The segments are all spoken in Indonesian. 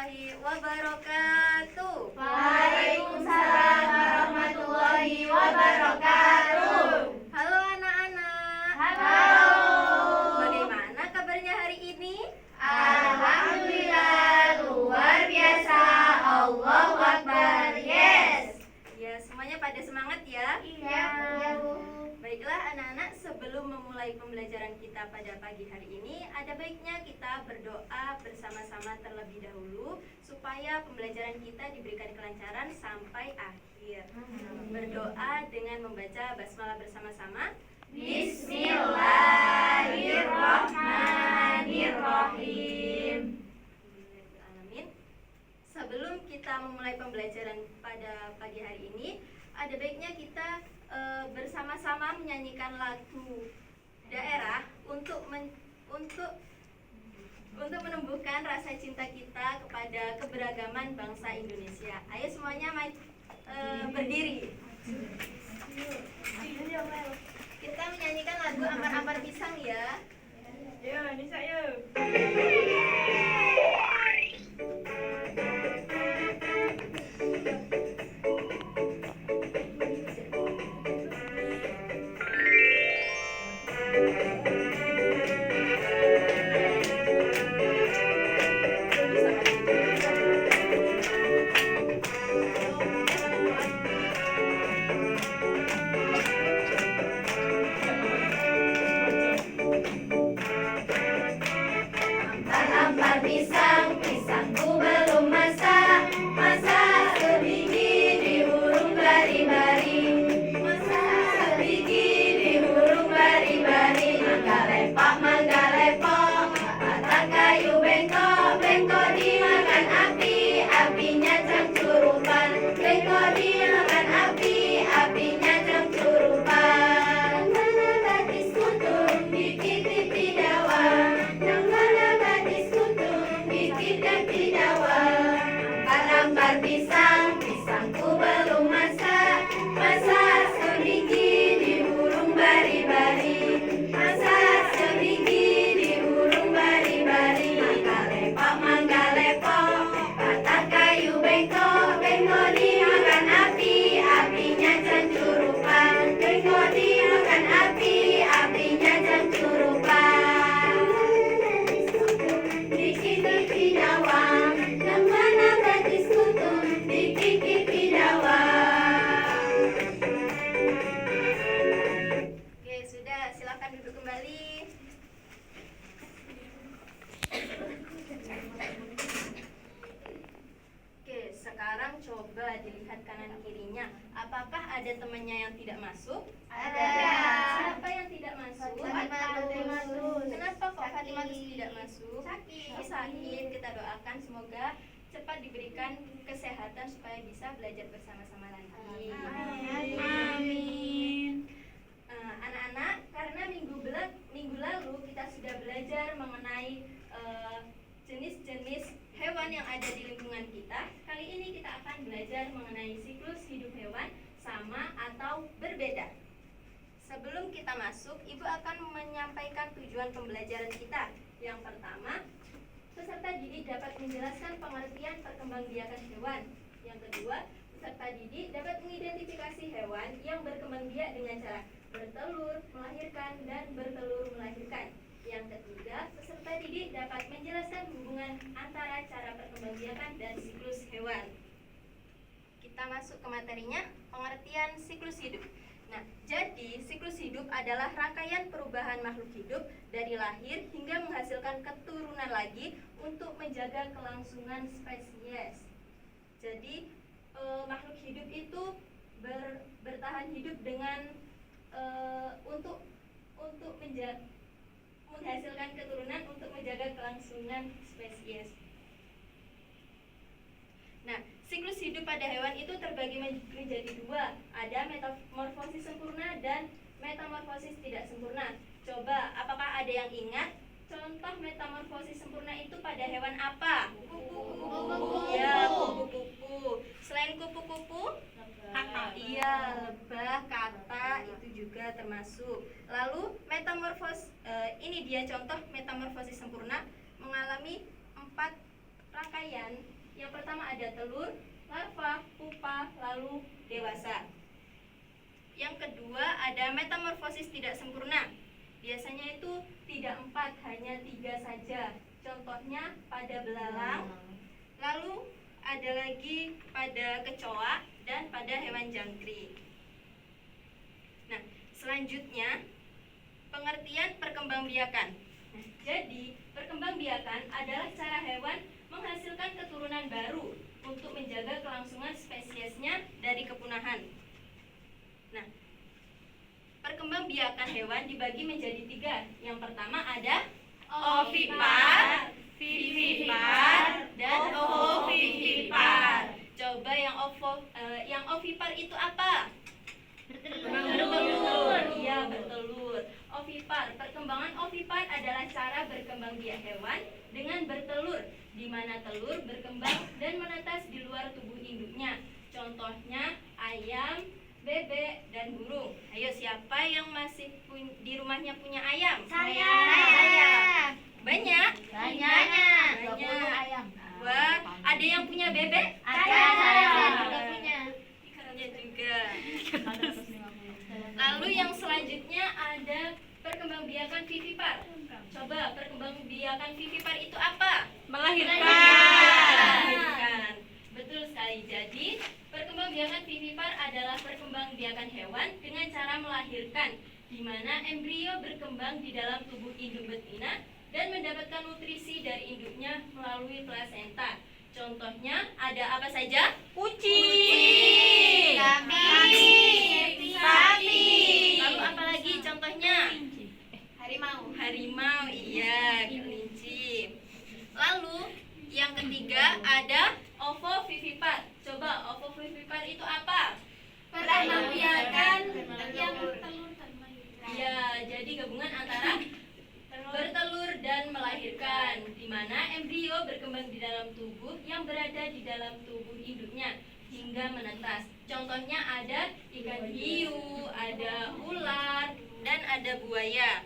warahmatullahi wabarakatuh. Waalaikumsalam warahmatullahi wabarakatuh. Halo anak-anak. Halo. Bagaimana kabarnya hari ini? Alhamdulillah, luar biasa. Allahu Akbar. Yes. Ya, semuanya pada semangat ya. Iya, Bu. Baiklah anak-anak, sebelum memulai pembelajaran kita pada pagi hari ini, ada baiknya kita berdoa bersama-sama terlebih dahulu supaya pembelajaran kita diberikan kelancaran sampai akhir. Berdoa dengan membaca basmalah bersama-sama. Bismillahirrahmanirrahim. Amin. Sebelum kita memulai pembelajaran pada pagi hari ini, ada baiknya kita bersama-sama menyanyikan lagu daerah untuk menumbuhkan rasa cinta kita kepada keberagaman bangsa Indonesia. Ayo semuanya berdiri. Kita menyanyikan lagu Ampar-Ampar Pisang ya. Yo, Nisa yo. Ampar pisang, pisangku belum masak. Masak sebiji di hurung bari-bari. Masak sebiji di hurung bari-bari. Mangga lepok, batang kayu bengkok. Bengkok dimakan api, apinya cangcurupan. Bengkok dimakan api, apinya cangcurupan. Mana batis kutung, dikit pidawang. Yang mana batis kutung, dikit pidawang. Ampar-ampar pisang, pisangku belum masak. Masak sebiji di hurung bari-bari. Masak sebiji di hurung bari-bari. Mangga lepok, batang kayu bengkok. Bengkok dimakan api, apinya cangcurupan. Bengkok dimakan api, apinya cangcurupan. Dikit pidawang, yang mana batis kutung, dikit pidawang. Oke, sudah, silakan duduk kembali. Oke, sekarang coba dilihat kanan kirinya. Apakah ada temannya yang tidak masuk? Ada. Siapa yang tidak masuk? Fatimah. Kenapa kok Fatimah tidak masuk? Sakit. Oh, sakit. Kita doakan semoga cepat diberikan kesehatan supaya bisa belajar bersama-sama lagi. Amin. Anak-anak, karena minggu lalu kita sudah belajar mengenai jenis-jenis hewan yang ada di lingkungan kita. Kali ini kita akan belajar mengenai siklus hidup hewan, sama atau berbeda. Sebelum kita masuk, Ibu akan menyampaikan tujuan pembelajaran kita. Yang pertama, peserta didik dapat menjelaskan pengertian perkembangbiakan hewan. Yang kedua, peserta didik dapat mengidentifikasi hewan yang berkembang biak dengan cara bertelur, melahirkan, dan bertelur melahirkan. Yang ketiga, peserta didik dapat menjelaskan hubungan antara cara perkembangbiakan dan siklus hewan. Kita masuk ke materinya, pengertian siklus hidup. Nah, jadi siklus hidup adalah rangkaian perubahan makhluk hidup dari lahir hingga menghasilkan keturunan lagi untuk menjaga kelangsungan spesies. Jadi makhluk hidup itu bertahan hidup dengan untuk menghasilkan keturunan untuk menjaga kelangsungan spesies. Nah, siklus hidup pada hewan itu terbagi menjadi dua. Ada metamorfosis sempurna dan metamorfosis tidak sempurna. Coba, apakah ada yang ingat? Contoh metamorfosis sempurna itu pada hewan apa? Kupu-kupu. Ya, kupu-kupu. Selain kupu-kupu, iya, lebah, kata itu juga termasuk. Lalu ini dia contoh metamorfosis sempurna, mengalami 4 rangkaian pertama ada telur, larva, pupa, lalu dewasa. Yang kedua ada metamorfosis tidak sempurna. Biasanya itu tidak 4, hanya 3 saja. Contohnya pada belalang, lalu ada lagi pada kecoa dan pada hewan jangkrik. Nah, selanjutnya pengertian perkembangbiakan. Nah, jadi perkembangbiakan adalah cara hewan menghasilkan keturunan baru untuk menjaga kelangsungan spesiesnya dari kepunahan. Nah, perkembangbiakan hewan dibagi menjadi 3. Yang pertama ada ovipar, vivipar, dan ovovivipar. Coba yang ovipar itu apa? Bertelur. Iya, bertelur. Ovipar, perkembangan ovipar adalah cara berkembang biak hewan dengan bertelur, di mana telur berkembang dan menetas di luar tubuh induknya. Contohnya ayam, bebek, dan burung. Ayo, siapa yang masih di rumahnya punya ayam? Saya. Banyak? Banyak. Banyak. Wah, ada yang punya bebek? Saya juga punya. Ada juga. Lalu yang selanjutnya ada perkembangbiakan vivipar. Coba, perkembangbiakan vivipar itu apa? Melahirkan. Betul sekali. Jadi, perkembangbiakan vivipar adalah perkembangbiakan hewan dengan cara melahirkan, di mana embrio berkembang di dalam tubuh induk betina dan mendapatkan nutrisi dari induknya melalui plasenta. Contohnya ada apa saja? Kucing, Kambing, sapi. Lalu apa lagi contohnya? Harimau, iya, kelinci. Lalu yang ketiga ada ovovivipar. Coba, ovovivipar itu apa? Perkembangbiakan yang Iya, jadi gabungan antara bertelur dan melahirkan, di mana embrio berkembang di dalam tubuh yang berada di dalam tubuh induknya hingga menetas. Contohnya ada ikan hiu, ada ular, dan ada buaya.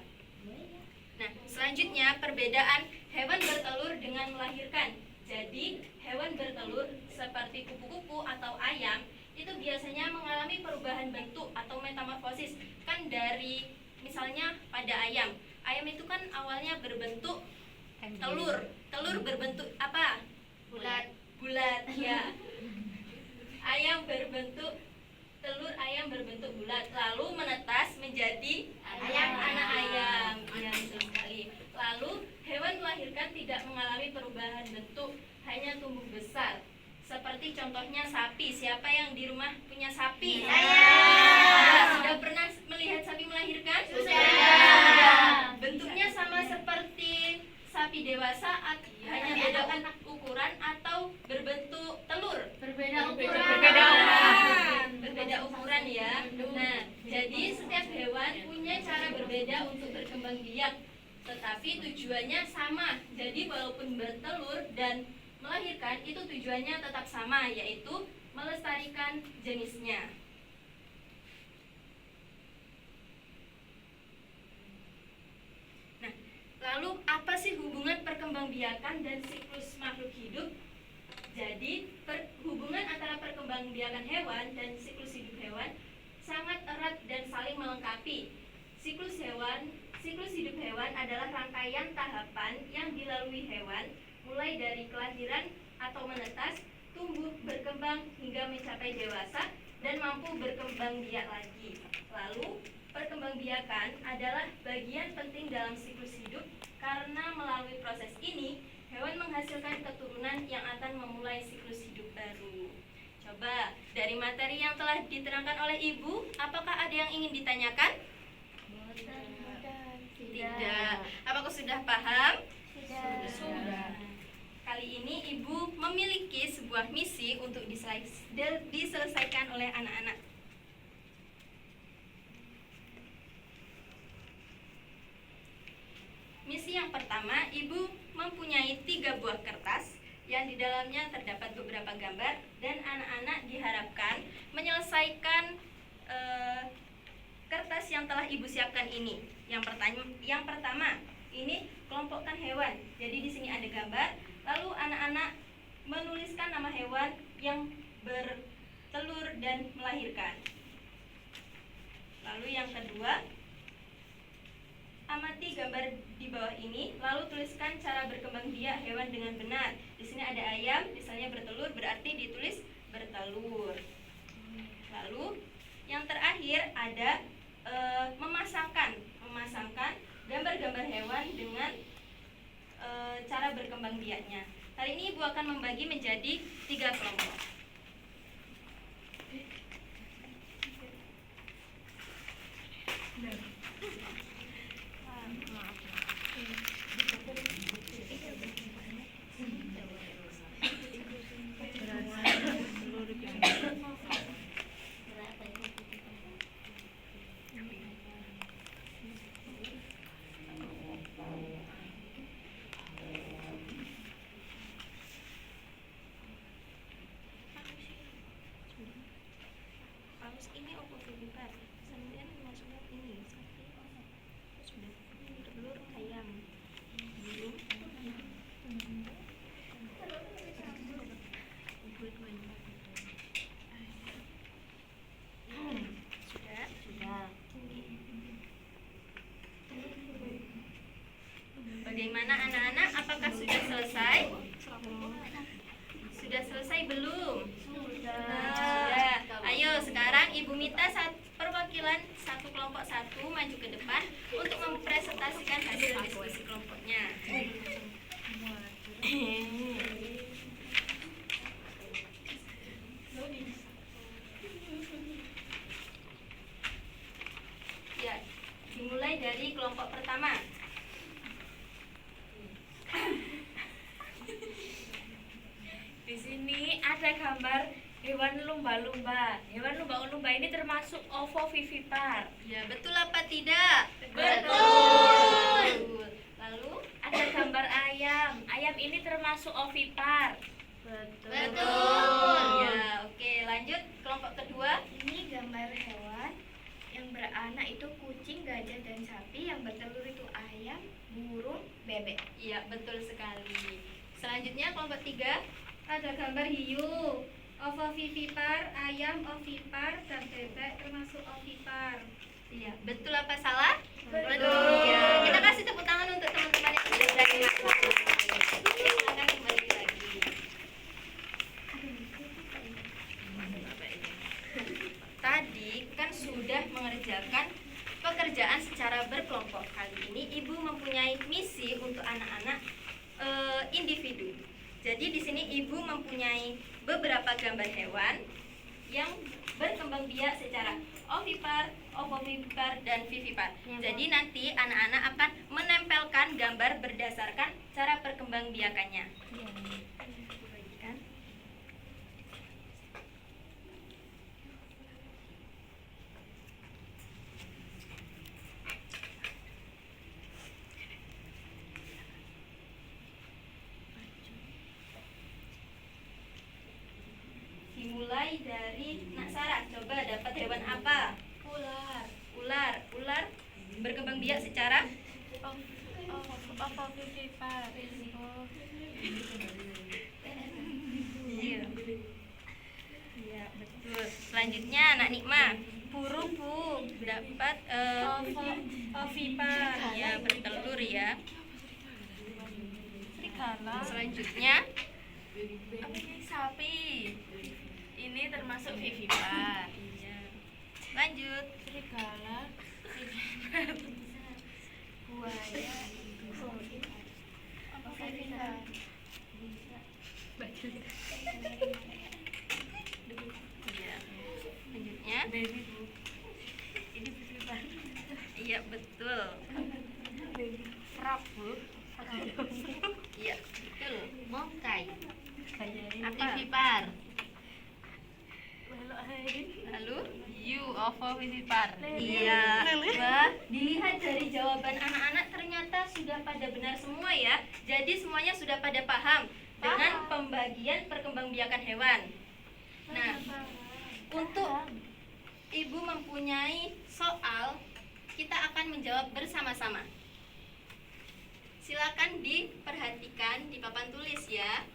Nah, selanjutnya perbedaan hewan bertelur dengan melahirkan. Jadi, hewan bertelur seperti kupu-kupu atau ayam itu biasanya mengalami perubahan bentuk atau metamorfosis. Kan dari misalnya pada ayam itu kan awalnya berbentuk telur berbentuk apa? Bulat ya. Ayam berbentuk telur ayam berbentuk bulat, lalu menetas menjadi anak ayam. Ya, betul sekali. Lalu hewan melahirkan tidak mengalami perubahan bentuk, hanya tumbuh besar. Seperti contohnya sapi. Siapa yang di rumah punya sapi? Saya. Sudah pernah melihat sapi melahirkan? Sudah. Bentuknya sama seperti sapi dewasa, hanya beda ukuran atau berbentuk telur? Berbeda ukuran ya. Nah, jadi setiap hewan punya cara berbeda untuk berkembang biak, tetapi tujuannya sama. Jadi walaupun bertelur dan melahirkan, itu tujuannya tetap sama, yaitu melestarikan jenisnya. Nah, lalu apa sih hubungan perkembangbiakan dan siklus makhluk hidup? Jadi, hubungan antara perkembangbiakan hewan dan siklus hidup hewan sangat erat dan saling melengkapi. Siklus hidup hewan adalah rangkaian tahapan yang dilalui hewan mulai dari kelahiran atau menetas, tumbuh, berkembang hingga mencapai dewasa dan mampu berkembang biak lagi. Lalu, perkembangbiakan adalah bagian penting dalam siklus hidup karena melalui proses ini hewan menghasilkan keturunan yang akan memulai siklus hidup baru. Coba, dari materi yang telah diterangkan oleh Ibu, apakah ada yang ingin ditanyakan? Tidak. Apakah sudah paham? Sudah. Kali ini Ibu memiliki sebuah misi untuk diselesaikan oleh anak-anak. Misi yang pertama, Ibu mempunyai 3 buah kertas yang di dalamnya terdapat beberapa gambar, dan anak-anak diharapkan menyelesaikan kertas yang telah Ibu siapkan ini. Yang pertama, ini kelompokkan hewan. Jadi di sini ada gambar, lalu anak-anak menuliskan nama hewan yang bertelur dan melahirkan. Lalu yang kedua, amati gambar di bawah ini, lalu tuliskan cara berkembang biak hewan dengan benar. Di sini ada ayam, misalnya bertelur, berarti ditulis bertelur. Lalu yang terakhir ada memasangkan gambar-gambar hewan dengan cara berkembang biaknya. Kali ini Ibu akan membagi menjadi 3 kelompok. Paus ini ovoviviper, kemudian masuknya ini sapi, sudah telur ayam, belum sudah. Bagaimana anak-anak? Apakah sudah selesai? Sudah selesai belum? Sudah. Ayo sekarang Ibu minta perwakilan satu kelompok satu maju ke depan untuk mempresentasikan hasil diskusi kelompoknya. Ya, dimulai dari kelompok pertama. Di sini ada gambar hewan lumba-lumba. Hewan lumba-lumba ini termasuk ovovivipar. Ya, betul apa tidak? Betul. Lalu Ada gambar ayam. Ayam ini termasuk ovipar. betul. Ya, oke, lanjut kelompok kedua. Ini gambar hewan yang beranak itu kucing, gajah, dan sapi. Yang bertelur itu ayam, burung, bebek. Iya, betul sekali. Selanjutnya kelompok tiga. Ada gambar hiu, ovovivipar, ayam ovipar, dan bebek termasuk ovipar. Iya, betul apa salah? Betul. Ya, kita kasih tepuk tangan untuk teman-teman yang sudah berani masuk. Silakan kembali lagi. Tadi kan sudah mengerjakan pekerjaan secara berkelompok. Kali ini Ibu mempunyai misi untuk anak-anak individu. Jadi di sini Ibu mempunyai beberapa gambar hewan yang berkembang biak secara ovipar, ovovivipar, dan vivipar. Jadi nanti anak-anak akan menempelkan gambar berdasarkan cara perkembangbiakannya. Dimulai dari Nak Sarah, coba dapat hewan apa? Ular berkembang biak secara Ovovivipar. iya. Iya, betul. Selanjutnya Nak Nikma, burung Bu dapat ovipar. Ya, bertelur ya. Serigala. Selanjutnya Sapi. Ini termasuk vivipar. iya. Lanjut. Serigala. Buaya, ovipar. Iya. Selanjutnya Baby bu. Ini vivipar. iya, betul. Frog bu. Iya, betul. Mokai, Aktivipar. Belok hari. Lalu Ovovivipar. iya. Wah, dilihat dari jawaban anak-anak ternyata sudah pada benar semua ya. Jadi semuanya sudah pada paham dengan pembagian perkembangbiakan hewan. Nah, untuk Ibu mempunyai soal, kita akan menjawab bersama-sama. Silakan diperhatikan di papan tulis ya.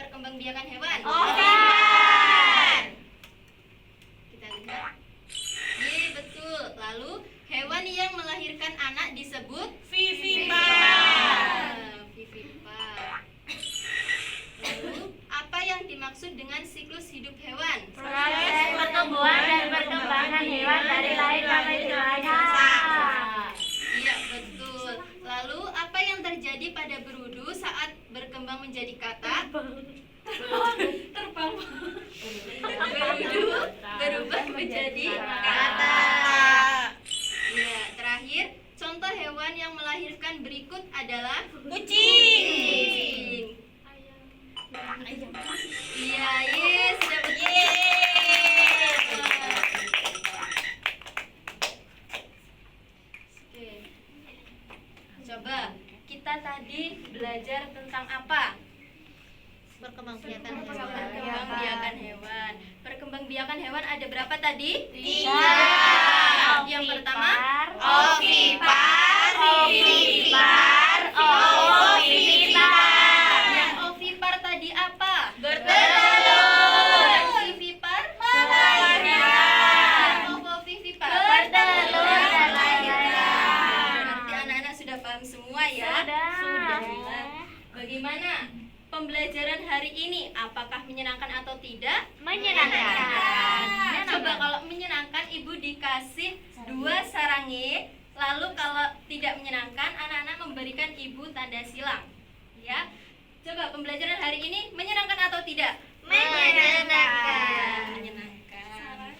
perkembangbiakan hewan? Ovipar. Kita lihat. Iya, betul. Lalu hewan yang melahirkan anak disebut Vivipar. Vivipar. Lalu apa yang dimaksud dengan siklus hidup hewan? Proses pertumbuhan dan perkembangan hewan dari lahir sampai dewasa. Iya, betul. Lalu apa yang terjadi pada berudu saat berkembang menjadi katak? Terbang. Berudu berubah menjadi katak. Ya, terakhir, contoh hewan yang melahirkan berikut adalah Kucing. Iya, yes, sudah betul. Oke. Coba kita tadi belajar tentang apa? Perkembangbiakan Perkembangbiakan hewan. Perkembangbiakan hewan ada berapa tadi? 3. Yang pertama, Ovipar, Vivipar, Ovovivipar. yang ovipar tadi apa? Bertelur. Yang vivipar? Melahirkan. Yang ovovivipar? Bertelur dan melahirkan. Berarti anak-anak sudah paham semua ya? Sudah. Bagaimana pembelajaran hari ini? Apakah menyenangkan atau tidak? Menyenangkan. Coba kalau menyenangkan, ibu dikasih 2 sarangi. Lalu kalau tidak menyenangkan, anak-anak memberikan ibu tanda silang. Ya, coba pembelajaran hari ini menyenangkan atau tidak? Menyenangkan. Menyenangkan.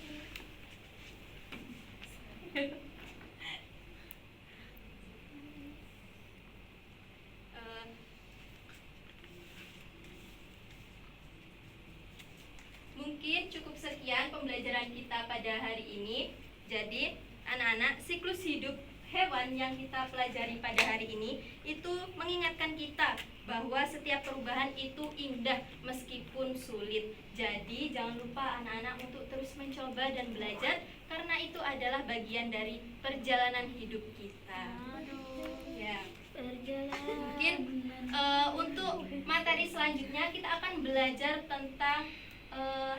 Eh, Mungkin cukup sekian pembelajaran kita pada hari ini. Jadi, anak-anak, siklus hidup hewan yang kita pelajari pada hari ini itu mengingatkan kita bahwa setiap perubahan itu indah meskipun sulit. Jadi, jangan lupa anak-anak untuk terus mencoba dan belajar karena itu adalah bagian dari perjalanan hidup kita. Ya. Mungkin untuk materi selanjutnya kita akan belajar tentang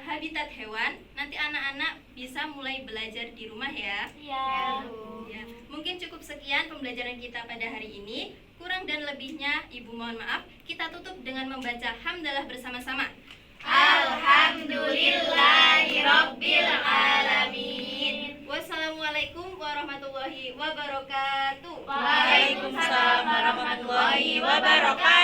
habitat hewan. Nanti anak-anak bisa mulai belajar di rumah ya. Ya. Ya. Mungkin cukup sekian pembelajaran kita pada hari ini. Kurang dan lebihnya ibu mohon maaf. Kita tutup dengan membaca hamdalah bersama-sama. Alhamdulillahirabbil alamin. Wassalamualaikum warahmatullahi wabarakatuh. Waalaikumsalam warahmatullahi wabarakatuh.